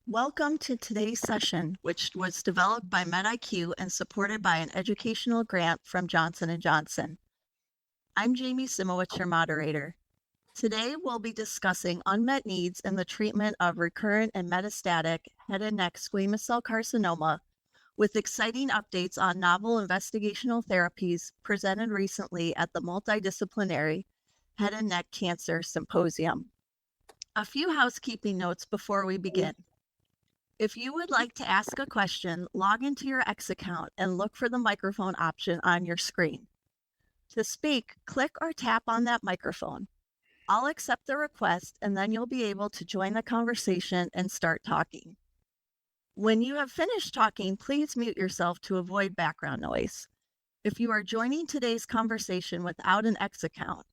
Welcome to today's session, which was developed by MedIQ and supported by an educational grant from Johnson & Johnson. I'm Jamie Simowitz, your moderator. Today, we'll be discussing unmet needs in the treatment of recurrent and metastatic head and neck squamous cell carcinoma, with exciting updates on novel investigational therapies presented recently at the Multidisciplinary Head and Neck Cancer Symposium. A few housekeeping notes before we begin. If you would like to ask a question, log into your X account and look for the microphone option on your screen. To speak, click or tap on that microphone. I'll accept the request, and then you'll be able to join the conversation and start talking. When you have finished talking, please mute yourself to avoid background noise. If you are joining today's conversation without an X account,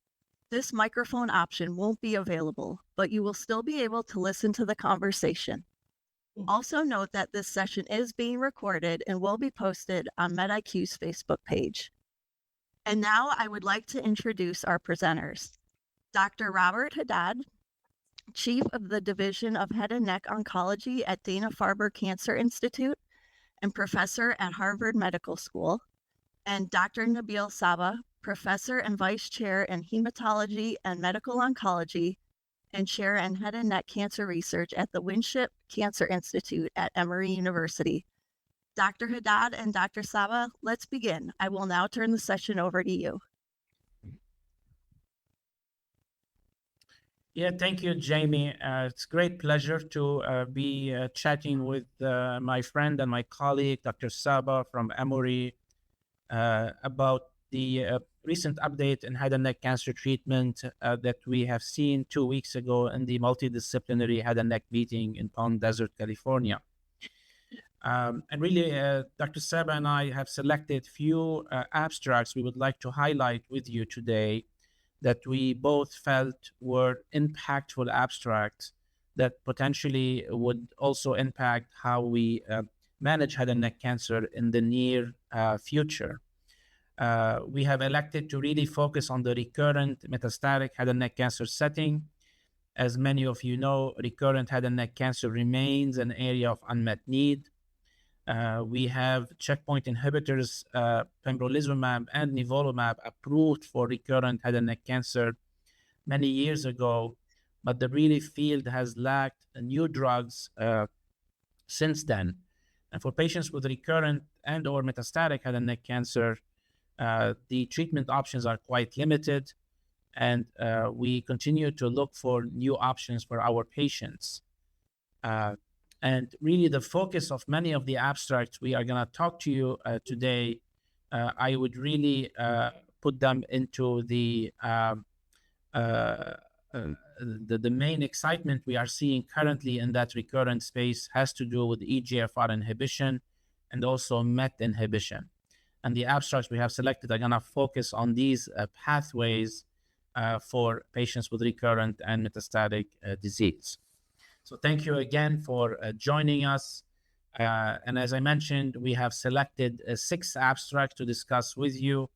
this microphone option won't be available, but you will still be able to listen to the conversation. Also note that this session is being recorded and will be posted on MedIQ's Facebook page. And now I would like to introduce our presenters. Dr. Robert Haddad, Chief of the Division of Head and Neck Oncology at Dana-Farber Cancer Institute and Professor at Harvard Medical School, and Dr. Nabil Saba, Professor and Vice Chair in Hematology and Medical Oncology and Chair in Head and Neck Cancer Research at the Winship Cancer Institute at Emory University. Dr. Haddad and Dr. Saba, let's begin. I will now turn the session over to you. Yeah, thank you, Jamie. It's a great pleasure to be chatting with my friend and my colleague, Dr. Saba from Emory, about the recent update in head and neck cancer treatment that we have seen 2 weeks ago in the multidisciplinary head and neck meeting in Palm Desert, California. And really, Dr. Saba and I have selected few abstracts we would like to highlight with you today that we both felt were impactful abstracts that potentially would also impact how we manage head and neck cancer in the near future. We have elected to really focus on the recurrent metastatic head and neck cancer setting. As many of you know, recurrent head and neck cancer remains an area of unmet need. We have checkpoint inhibitors, pembrolizumab and nivolumab, approved for recurrent head and neck cancer many years ago, but the really field has lacked new drugs since then. And for patients with recurrent and or metastatic head and neck cancer, the treatment options are quite limited, and we continue to look for new options for our patients. And really the focus of many of the abstracts we are going to talk to you today, I would really put them into the main excitement we are seeing currently in that recurrent space has to do with EGFR inhibition and also MET inhibition. And the abstracts we have selected are going to focus on these pathways for patients with recurrent and metastatic disease. So thank you again for joining us. And as I mentioned, we have selected 6 abstracts to discuss with you.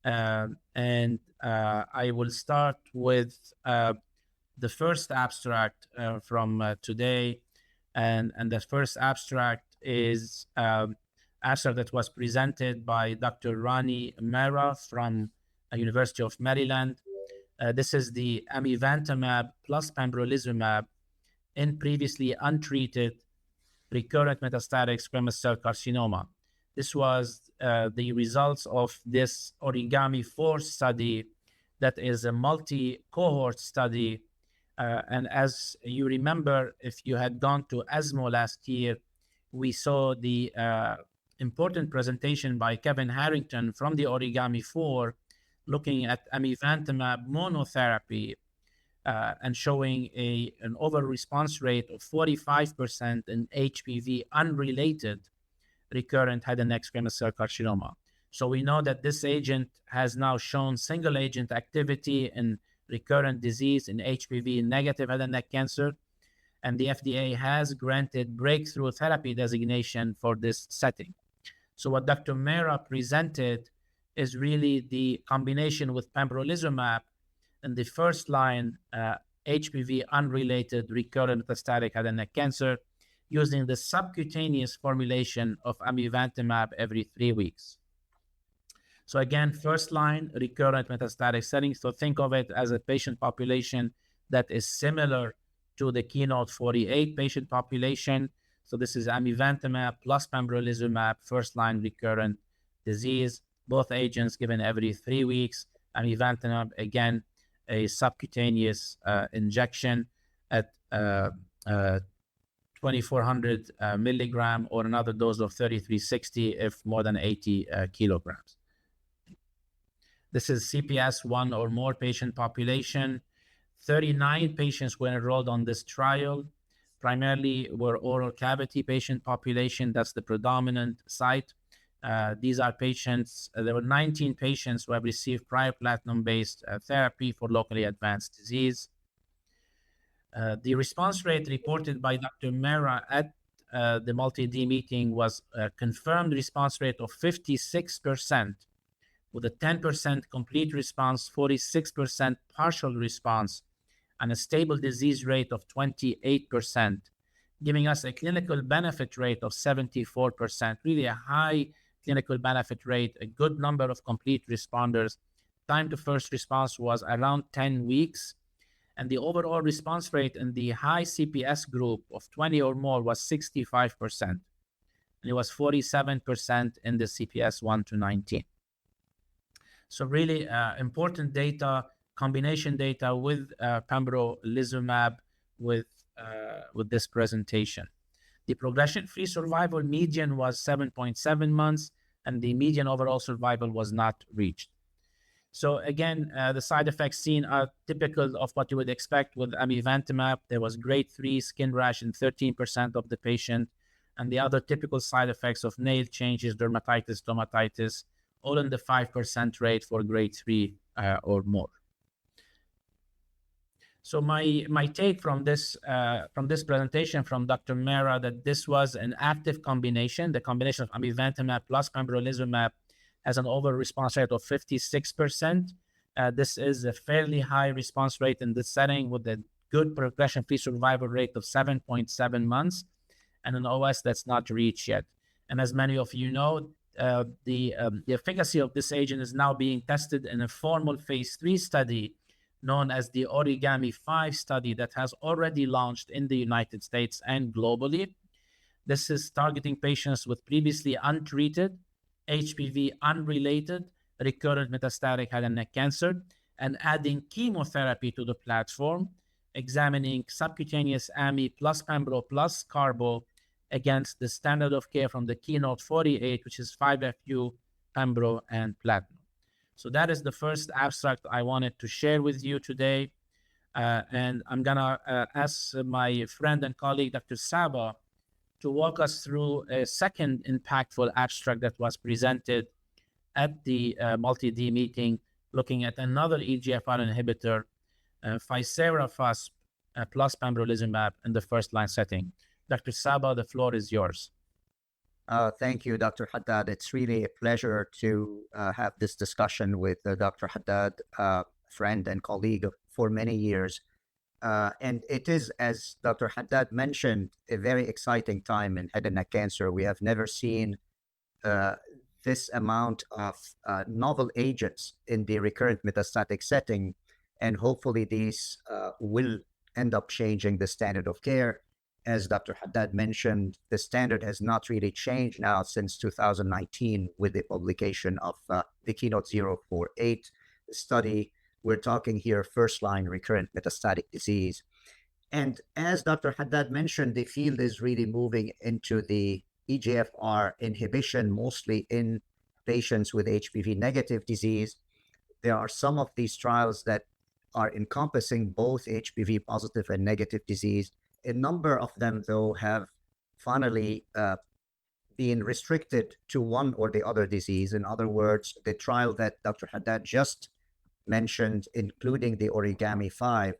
And I will start with the first abstract from today. And the first abstract is abstract that was presented by Dr. Rani Mehra from University of Maryland. This is the amivantamab plus pembrolizumab in previously untreated recurrent metastatic squamous cell carcinoma. This was the results of this Origami-4 study that is a multi-cohort study. And as you remember, if you had gone to ESMO last year, we saw the important presentation by Kevin Harrington from the Origami-4 looking at amivantamab monotherapy and showing an overall response rate of 45% in HPV unrelated recurrent head and neck squamous cell carcinoma. So we know that this agent has now shown single agent activity in recurrent disease in HPV negative head and neck cancer. And the FDA has granted breakthrough therapy designation for this setting. So what Dr. Mehra presented is really the combination with pembrolizumab in the first line HPV unrelated recurrent metastatic head and neck cancer. using the subcutaneous formulation of amivantamab every 3 weeks. So again, first-line recurrent metastatic setting. So think of it as a patient population that is similar to the KEYNOTE-48 patient population. So this is amivantamab plus pembrolizumab, first-line recurrent disease, both agents given every 3 weeks. Amivantamab, again, a subcutaneous injection at 2,400 milligram, or another dose of 3,360 if more than 80 kilograms. This is CPS 1 or more patient population. 39 patients were enrolled on this trial. Primarily were oral cavity patient population. That's the predominant site. These are patients, there were 19 patients who have received prior platinum-based therapy for locally advanced disease. The response rate reported by Dr. Mehra at the multi-D meeting was a confirmed response rate of 56%, with a 10% complete response, 46% partial response, and a stable disease rate of 28%, giving us a clinical benefit rate of 74%, really a high clinical benefit rate, a good number of complete responders. Time to first response was around 10 weeks, and the overall response rate in the high CPS group of 20 or more was 65%, and it was 47% in the CPS 1 to 19. So really important data, combination data with pembrolizumab with this presentation. The progression-free survival median was 7.7 months, and the median overall survival was not reached. So again, the side effects seen are typical of what you would expect with amivantamab. There was grade 3 skin rash in 13% of the patient, and the other typical side effects of nail changes, dermatitis, stomatitis, all in the 5% rate for grade 3 or more. So my take from this presentation from Dr. Mehra, that this was an active combination. The combination of amivantamab plus pembrolizumab has an overall response rate of 56%. This is a fairly high response rate in this setting, with a good progression-free survival rate of 7.7 months and an OS that's not reached yet. And as many of you know, the efficacy of this agent is now being tested in a formal phase 3 study known as the Origami-5 study that has already launched in the United States and globally. This is targeting patients with previously untreated, HPV-unrelated, recurrent metastatic head and neck cancer, and adding chemotherapy to the platform, examining subcutaneous AMI plus pembro plus carbo against the standard of care from the KEYNOTE-48, which is 5-FU, pembro, and platinum. So that is the first abstract I wanted to share with you today. And I'm gonna ask my friend and colleague, Dr. Saba, to walk us through a second impactful abstract that was presented at the multi-D meeting, looking at another EGFR inhibitor, ficerafusp plus pembrolizumab in the first-line setting. Dr. Saba, the floor is yours. Thank you, Dr. Haddad. It's really a pleasure to have this discussion with Dr. Haddad, friend and colleague for many years. And it is, as Dr. Haddad mentioned, a very exciting time in head and neck cancer. We have never seen this amount of novel agents in the recurrent metastatic setting, and hopefully these will end up changing the standard of care. As Dr. Haddad mentioned, the standard has not really changed now since 2019 with the publication of the KEYNOTE-048 study. We're talking here first-line recurrent metastatic disease. And as Dr. Haddad mentioned, the field is really moving into the EGFR inhibition, mostly in patients with HPV-negative disease. There are some of these trials that are encompassing both HPV-positive and negative disease. A number of them, though, have finally been restricted to one or the other disease. In other words, the trial that Dr. Haddad just mentioned, including the Origami-5,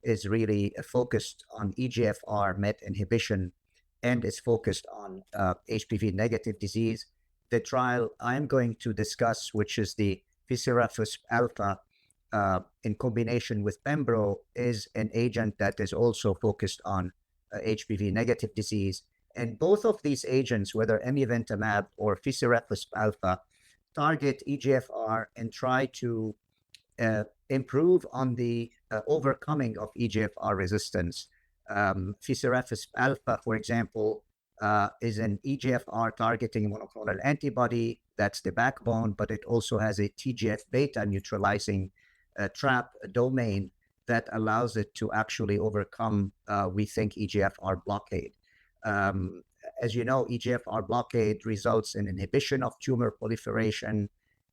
is really focused on EGFR MET inhibition and is focused on HPV-negative disease. The trial I'm going to discuss, which is the ficerafusp alfa, in combination with pembro, is an agent that is also focused on HPV-negative disease. And both of these agents, whether amivantamab or fisirafusp alfa, target EGFR and try to improve on the overcoming of EGFR resistance. Fisirafusp alfa, for example, is an EGFR targeting monoclonal antibody. That's the backbone, but it also has a TGF beta neutralizing trap domain that allows it to actually overcome, we think, EGFR blockade. As you know, EGFR blockade results in inhibition of tumor proliferation.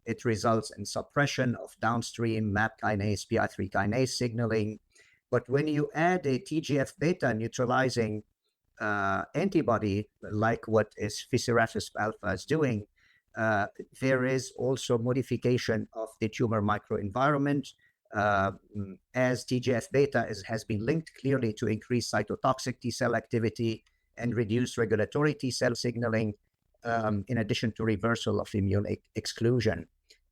It results in suppression of downstream MAP kinase, PI3 kinase signaling. But when you add a TGF beta neutralizing antibody, like what is fisirafusp alfa is doing, there is also modification of the tumor microenvironment, as TGF beta has been linked clearly to increased cytotoxic T cell activity and reduced regulatory T cell signaling, in addition to reversal of immune exclusion.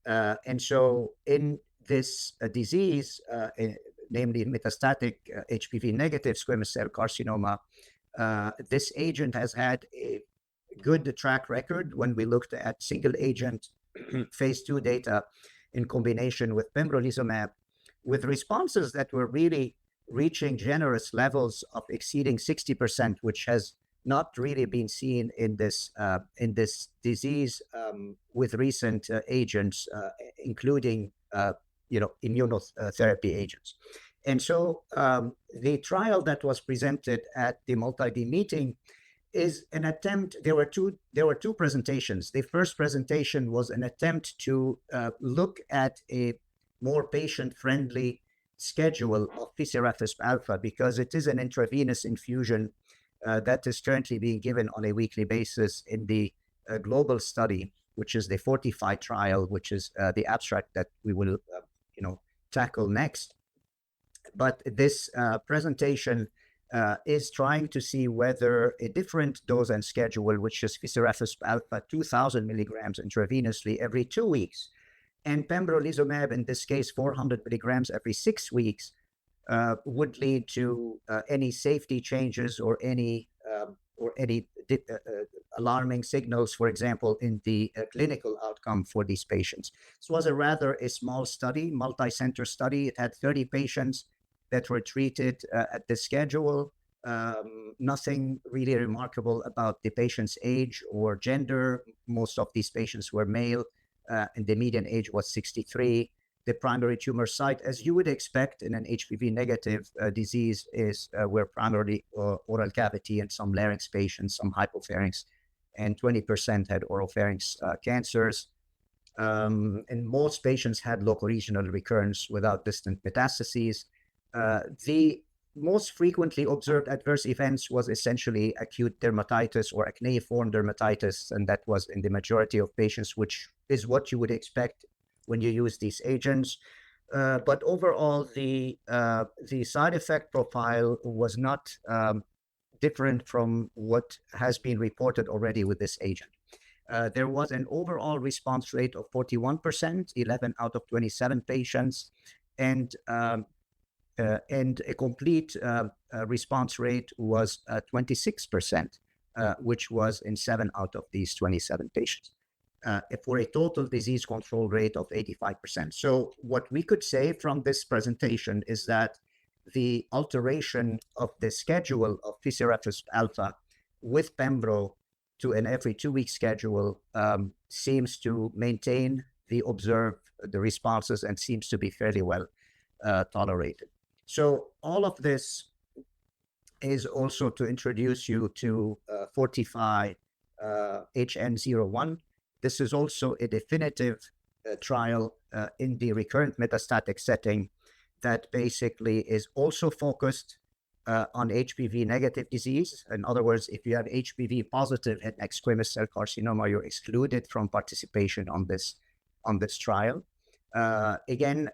And so in this disease, namely metastatic HPV negative squamous cell carcinoma, this agent has had a good track record when we looked at single agent phase 2 data in combination with pembrolizumab, with responses that were really reaching generous levels of exceeding 60%, which has not really been seen in this disease with recent agents, including immunotherapy agents. And so the trial that was presented at the Multidisciplinary meeting is an attempt. There were two presentations. The first presentation was an attempt to look at a more patient-friendly schedule of fisirafusp alfa, because it is an intravenous infusion that is currently being given on a weekly basis in the global study, which is the Fortify trial, which is the abstract that we will tackle next. But this presentation is trying to see whether a different dose and schedule, which is fisirafusp alfa 2,000 milligrams intravenously every 2 weeks, and pembrolizumab, in this case 400 milligrams every 6 weeks, would lead to any safety changes or any alarming signals, for example, in the clinical outcome for these patients. This was a small study, multi-center study. It had 30 patients that were treated at the schedule. Nothing really remarkable about the patient's age or gender. Most of these patients were male, and the median age was 63. The primary tumor site, as you would expect in an HPV negative disease, were primarily oral cavity and some larynx patients, some hypopharynx, and 20% had oropharynx cancers. And most patients had local regional recurrence without distant metastases. The most frequently observed adverse events was essentially acute dermatitis or acneiform dermatitis, and that was in the majority of patients, which is what you would expect when you use these agents. But overall, the side effect profile was not different from what has been reported already with this agent. There was an overall response rate of 41%, 11 out of 27 patients, and a complete response rate was 26%, which was in 7 out of these 27 patients, for a total disease control rate of 85%. So what we could say from this presentation is that the alteration of the schedule of fisirafusp alfa with pembro to an every 2-week schedule seems to maintain the responses and seems to be fairly well tolerated. So all of this is also to introduce you to Fortify HN01. This is also a definitive trial in the recurrent metastatic setting that basically is also focused on HPV negative disease. In other words, if you have HPV positive head and neck squamous cell carcinoma, you're excluded from participation on this trial. Again,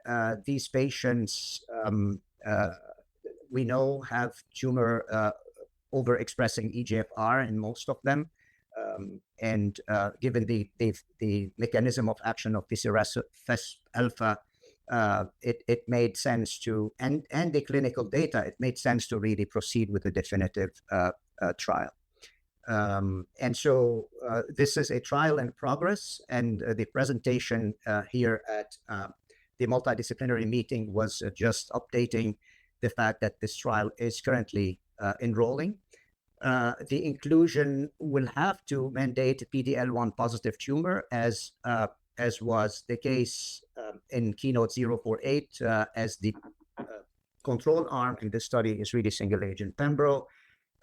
these patients we know have tumor overexpressing EGFR in most of them. And given the mechanism of action of fisirafusp alfa, it made sense to, and the clinical data, it made sense to really proceed with a definitive trial. And so this is a trial in progress, and the presentation here at the multidisciplinary meeting was just updating the fact that this trial is currently enrolling. The inclusion will have to mandate PD-L1 positive tumor, as was the case in Keynote 048, as the control arm in this study is really single agent pembro.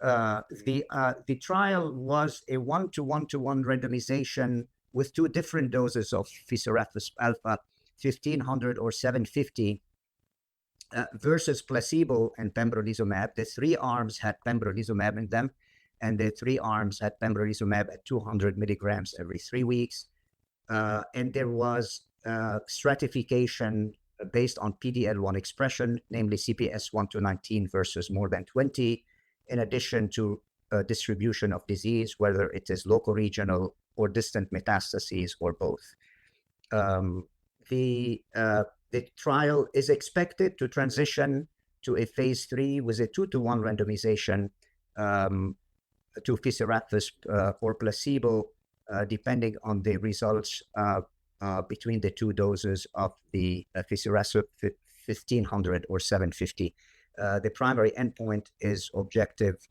The trial was a 1:1:1 randomization with two different doses of fisirafis alpha, 1500 or 750, versus placebo and pembrolizumab. The three arms had pembrolizumab in them, and the three arms had pembrolizumab at 200 milligrams every 3 weeks. And there was stratification based on PD-L1 expression, namely CPS 1 to 19 versus more than 20, in addition to distribution of disease, whether it is local, regional, or distant metastases, or both. The trial is expected to transition to a phase 3 with a 2:1 randomization to fisirafis or placebo, depending on the results between the two doses of the fisirafis 1500 or 750. The primary endpoint is objective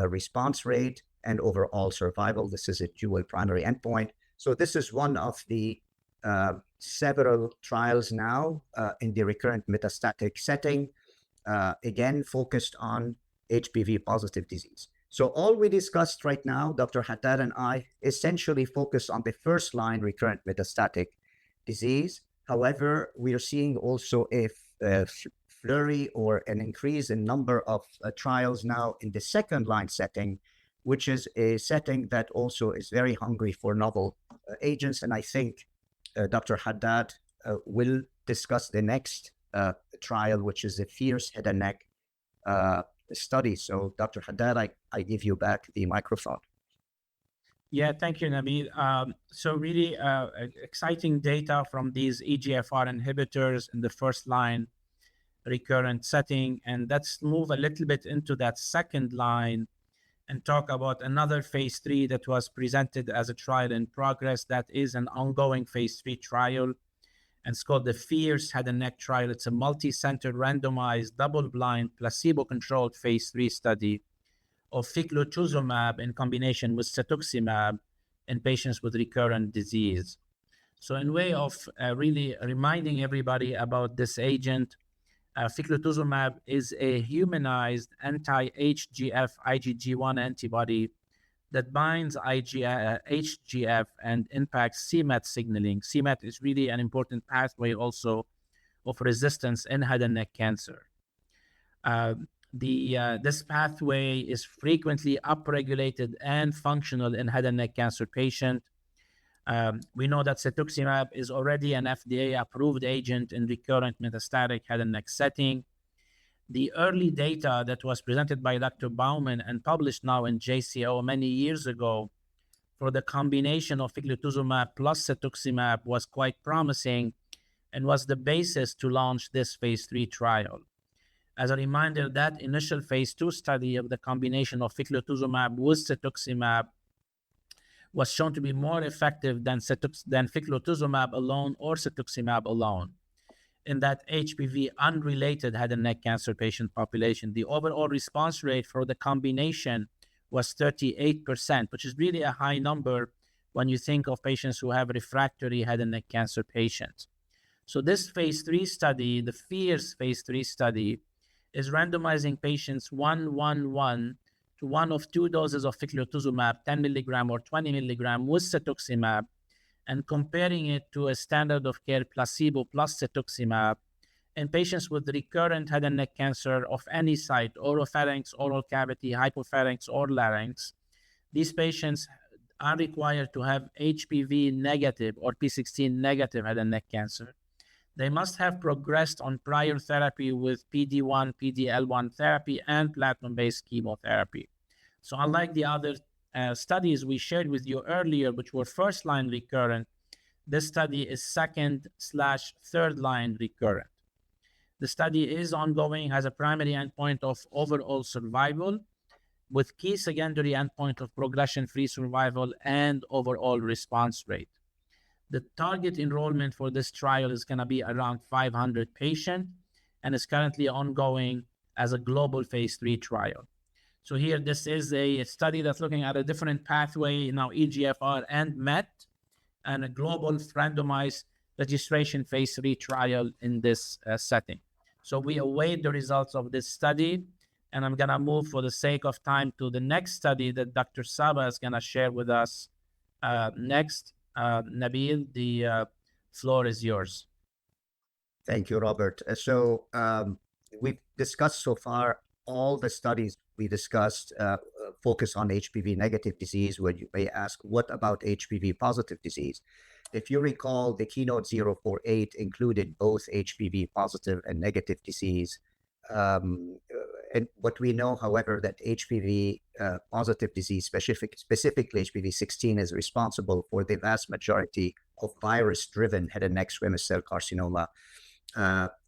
response rate and overall survival. This is a dual primary endpoint. So this is one of the several trials now in the recurrent metastatic setting, again, focused on HPV positive disease. So all we discussed right now, Dr. Haddad and I, essentially focus on the first line recurrent metastatic disease. However, we are seeing also a flurry or an increase in number of trials now in the second line setting, which is a setting that also is very hungry for novel agents. And I think Dr. Haddad will discuss the next trial, which is the fierce head and neck study. So Dr. Haddad, I give you back the microphone. Yeah, thank you, Nabil. So really exciting data from these EGFR inhibitors in the first line recurrent setting. And let's move a little bit into that second line and talk about another phase 3 that was presented as a trial in progress. That is an ongoing phase 3 trial, and it's called the fierce head and neck trial. It's a multi-center randomized double-blind placebo-controlled phase 3 study of ficlatuzumab in combination with cetuximab in patients with recurrent disease. So in way of really reminding everybody about this agent, ficlatuzumab is a humanized anti-HGF IgG1 antibody that binds HGF and impacts c-Met signaling. c-Met is really an important pathway also of resistance in head and neck cancer. This pathway is frequently upregulated and functional in head and neck cancer patients. We know that cetuximab is already an FDA-approved agent in recurrent metastatic head and neck setting. The early data that was presented by Dr. Bauman and published now in JCO many years ago for the combination of ficlatuzumab plus cetuximab was quite promising and was the basis to launch this phase 3 trial. As a reminder, that initial phase 2 study of the combination of ficlatuzumab with cetuximab was shown to be more effective than ficlatuzumab alone or cetuximab alone in that HPV unrelated head and neck cancer patient population. The overall response rate for the combination was 38%, which is really a high number when you think of patients who have refractory head and neck cancer patients. So this phase 3 study, the fierce phase 3 study, is randomizing patients 1:1:1 to one of two doses of ficlatuzumab, 10 milligram or 20 milligram with cetuximab, and comparing it to a standard of care placebo plus cetuximab in patients with recurrent head and neck cancer of any site, oropharynx, oral cavity, hypopharynx, or larynx. These patients are required to have HPV negative or P16 negative head and neck cancer. They must have progressed on prior therapy with PD-1, PD-L1 therapy, and platinum-based chemotherapy. So unlike the other studies we shared with you earlier, which were first-line recurrent, this study is second/third-line recurrent. The study is ongoing, has a primary endpoint of overall survival. with key secondary endpoint of progression-free survival and overall response rate. The target enrollment for this trial is going to be around 500 patients and is currently ongoing as a global phase 3 trial. So here, this is a study that's looking at a different pathway, now EGFR and MET, and a global randomized registration phase 3 trial in this setting. So we await the results of this study, and I'm going to move for the sake of time to the next study that Dr. Saba is going to share with us next. Nabil, the floor is yours. Thank you, Robert. So we've discussed so far all the studies we discussed focus on HPV negative disease, where you may ask, what about HPV positive disease? If you recall, the Keynote 048 included both HPV positive and negative disease. And what we know, however, that HPV positive disease, specifically HPV 16, is responsible for the vast majority of virus-driven head and neck squamous cell carcinoma.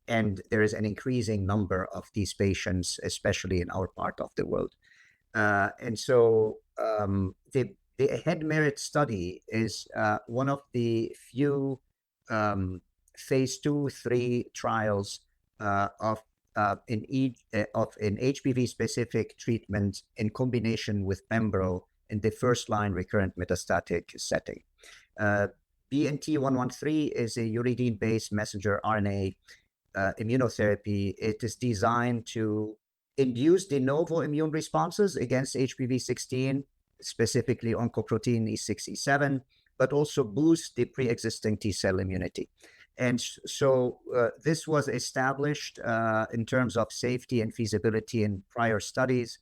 And there is an increasing number of these patients, especially in our part of the world. And so the Head Merit study is one of the few phase 2-3 trials of an HPV-specific treatment in combination with pembro in the first-line recurrent metastatic setting. BNT113 is a uridine-based messenger RNA immunotherapy. It is designed to induce de novo immune responses against HPV-16, specifically oncoprotein E6, E7, but also boost the pre-existing T-cell immunity. And so this was established in terms of safety and feasibility in prior studies.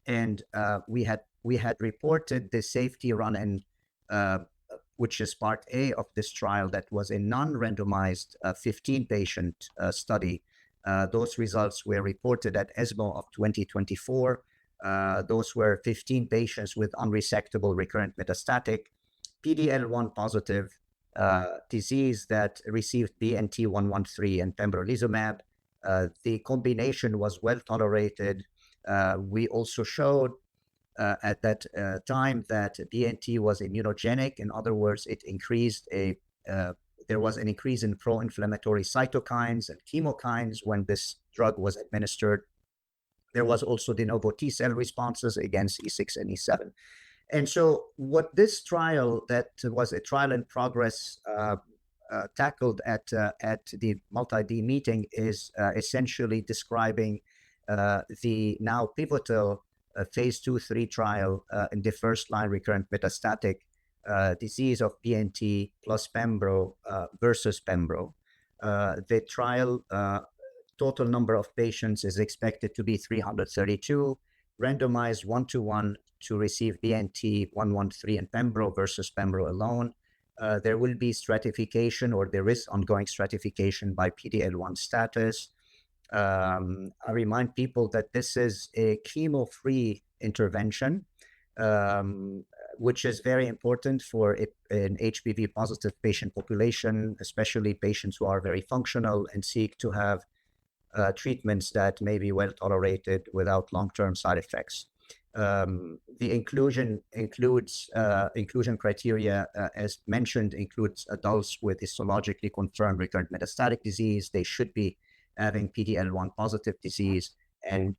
And we had reported the safety run-in, which is part A of this trial, that was a non-randomized 15-patient study. Those results were reported at ESMO of 2024. Those were 15 patients with unresectable recurrent metastatic PD-L1 positive disease that received BNT113 and pembrolizumab. The combination was well tolerated. We also showed at that time that BNT was immunogenic. In other words, it increased there was an increase in pro-inflammatory cytokines and chemokines when this drug was administered. There was also de novo T-cell responses against E6 and E7. And so what this trial, that was a trial in progress, tackled at the multi-D meeting, is essentially describing the now pivotal phase 2-3 trial in the first-line recurrent metastatic disease of BNT plus pembro versus pembro. The trial total number of patients is expected to be 332, randomized 1-to-1 to receive BNT113 and pembro versus pembro alone. There will be stratification, or there is ongoing stratification by PD-L1 status. I remind people that this is a chemo-free intervention, which is very important for an HPV-positive patient population, especially patients who are very functional and seek to have treatments that may be well tolerated without long-term side effects. The inclusion criteria, as mentioned, includes adults with histologically confirmed recurrent metastatic disease. They should be having PD-L1 positive disease, and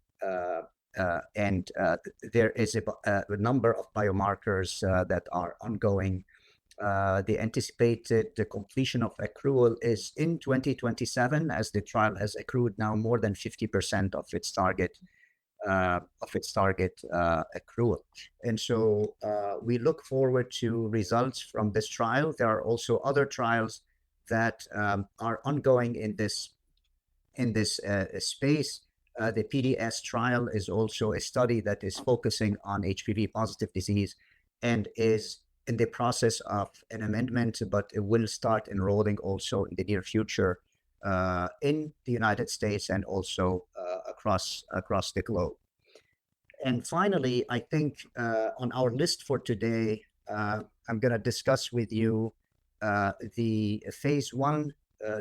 there is a number of biomarkers that are ongoing. The anticipated completion of accrual is in 2027, as the trial has accrued now more than 50% of its target accrual. And so we look forward to results from this trial. There are also other trials that are ongoing in this space. The PDS trial is also a study that is focusing on HPV positive disease and is in the process of an amendment, but it will start enrolling also in the near future in the United States and also across the globe. And finally, I think on our list for today, I'm going to discuss with you the phase 1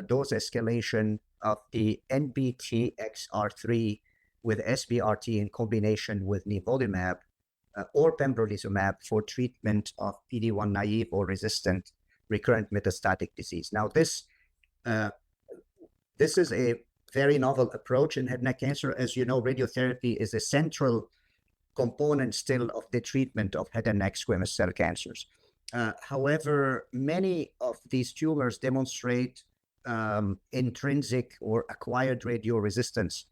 dose escalation of the NBTXR3 with SBRT in combination with nivolumab or pembrolizumab for treatment of PD-1 naive or resistant recurrent metastatic disease. Now, this is a very novel approach in head and neck cancer. As you know, radiotherapy is a central component still of the treatment of head and neck squamous cell cancers. However, many of these tumors demonstrate intrinsic or acquired radioresistance,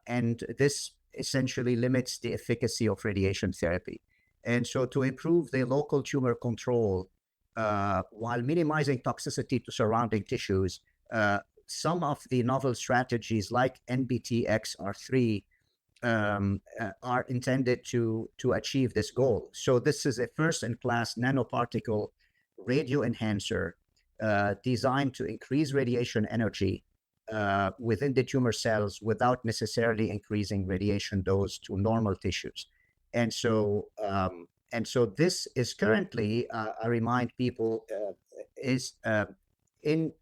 and this essentially limits the efficacy of radiation therapy. And so to improve the local tumor control while minimizing toxicity to surrounding tissues, some of the novel strategies like NBTXR3 are intended to achieve this goal. So this is a first-in-class nanoparticle radio enhancer designed to increase radiation energy within the tumor cells without necessarily increasing radiation dose to normal tissues. And so this is currently, I remind people, is in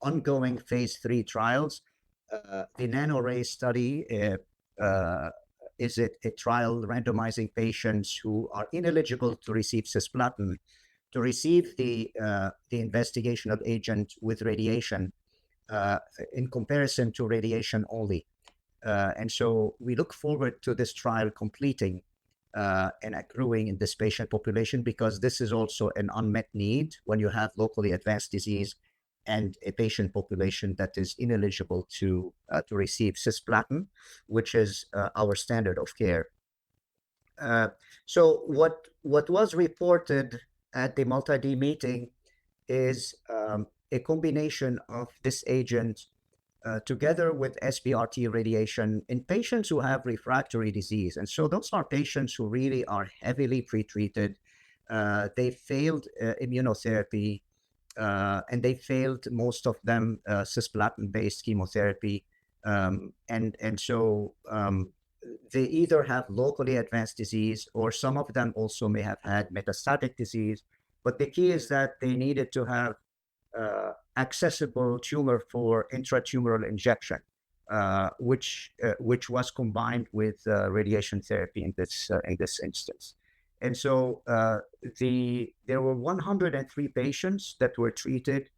ongoing phase 3 trials. The NanoRay study is a trial randomizing patients who are ineligible to receive cisplatin to receive the investigational agent with radiation in comparison to radiation only. And so we look forward to this trial completing and accruing in this patient population, because this is also an unmet need when you have locally advanced disease and a patient population that is ineligible to receive cisplatin, which is our standard of care. So what was reported at the Multi-D meeting is a combination of this agent together with SBRT radiation in patients who have refractory disease. And so those are patients who really are heavily pretreated. They failed immunotherapy, and they failed, most of them, cisplatin-based chemotherapy. And so they either have locally advanced disease, or some of them also may have had metastatic disease. But the key is that they needed to have accessible tumor for intratumoral injection, which was combined with radiation therapy in this instance. And so there were 103 patients that were treated.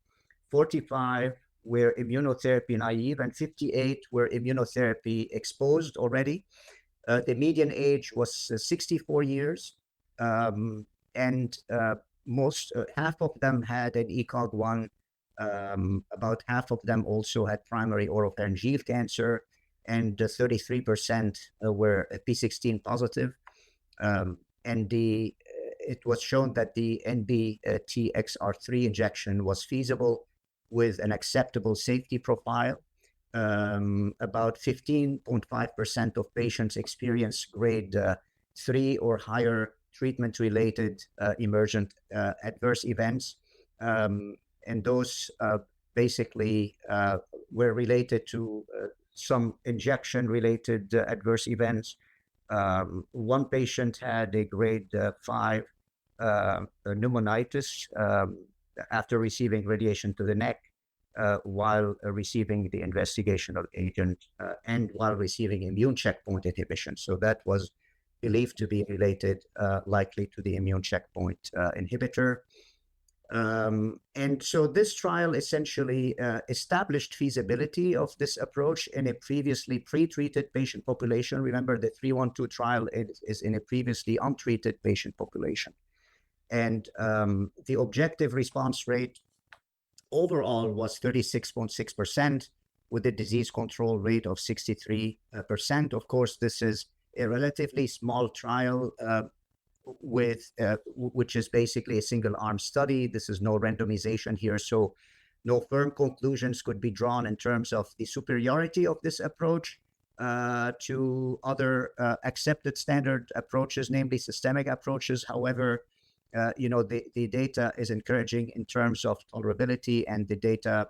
45 were immunotherapy naive, and 58 were immunotherapy exposed already. The median age was 64 years, and half of them had an ECOG-1. About half of them also had primary oropharyngeal cancer, and 33% were P16 positive. And it was shown that the NBTXR3 injection was feasible with an acceptable safety profile. About 15.5% of patients experienced grade 3 or higher treatment-related emergent adverse events. And those basically were related to some injection-related adverse events. One patient had a grade 5 pneumonitis after receiving radiation to the neck while receiving the investigational agent and while receiving immune checkpoint inhibition. So that was believed to be related likely to the immune checkpoint inhibitor. And so this trial essentially established feasibility of this approach in a previously pre-treated patient population. Remember, the 312 trial is in a previously untreated patient population. And the objective response rate overall was 36.6%, with a disease control rate of 63%. Of course, this is a relatively small trial which is basically a single arm study. This is no randomization here, so no firm conclusions could be drawn in terms of the superiority of this approach to other accepted standard approaches, namely systemic approaches. However, the data is encouraging in terms of tolerability, and the data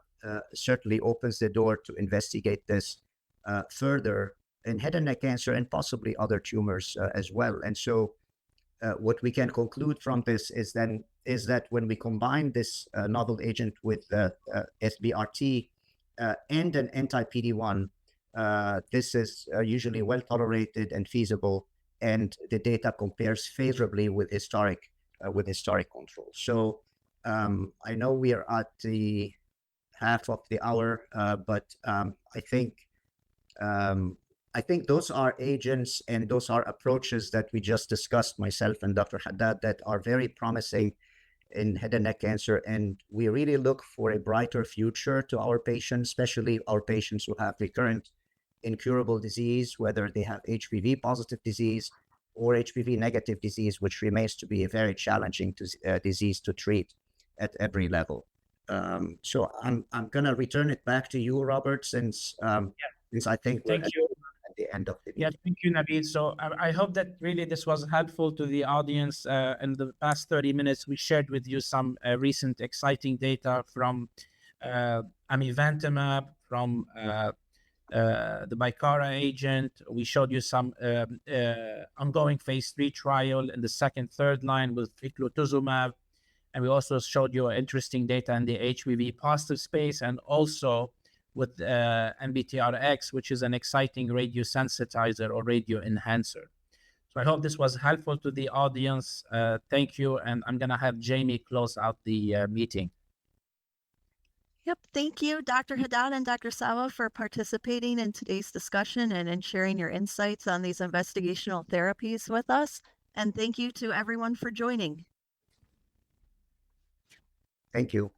certainly opens the door to investigate this further in head and neck cancer and possibly other tumors as well. And so what we can conclude from this is that when we combine this novel agent with SBRT and an anti-PD-1, This is usually well tolerated and feasible, and the data compares favorably with historic controls. So I know we are at the half of the hour, but I think those are agents and those are approaches that we just discussed, myself and Dr. Haddad, that are very promising in head and neck cancer. And we really look for a brighter future to our patients, especially our patients who have recurrent incurable disease, whether they have HPV positive disease or HPV negative disease, which remains to be a very challenging disease to treat at every level. So I'm going to return it back to you, Robert, since I think we're Thank you. at the end of the Yeah, meeting. thank you, Nabil. So I hope that really this was helpful to the audience. In the past 30 minutes, we shared with you some recent exciting data from amivantamab, from the Bicara agent. We showed you some ongoing phase 3 trial in the second, third line with ficlatuzumab. And we also showed you interesting data in the HPV positive space and also with NBTRX, which is an exciting radiosensitizer or radio enhancer. So I hope this was helpful to the audience. Thank you. And I'm going to have Jamie close out the meeting. Yep. Thank you, Dr. Haddad and Dr. Sawa, for participating in today's discussion and sharing your insights on these investigational therapies with us. And thank you to everyone for joining. Thank you.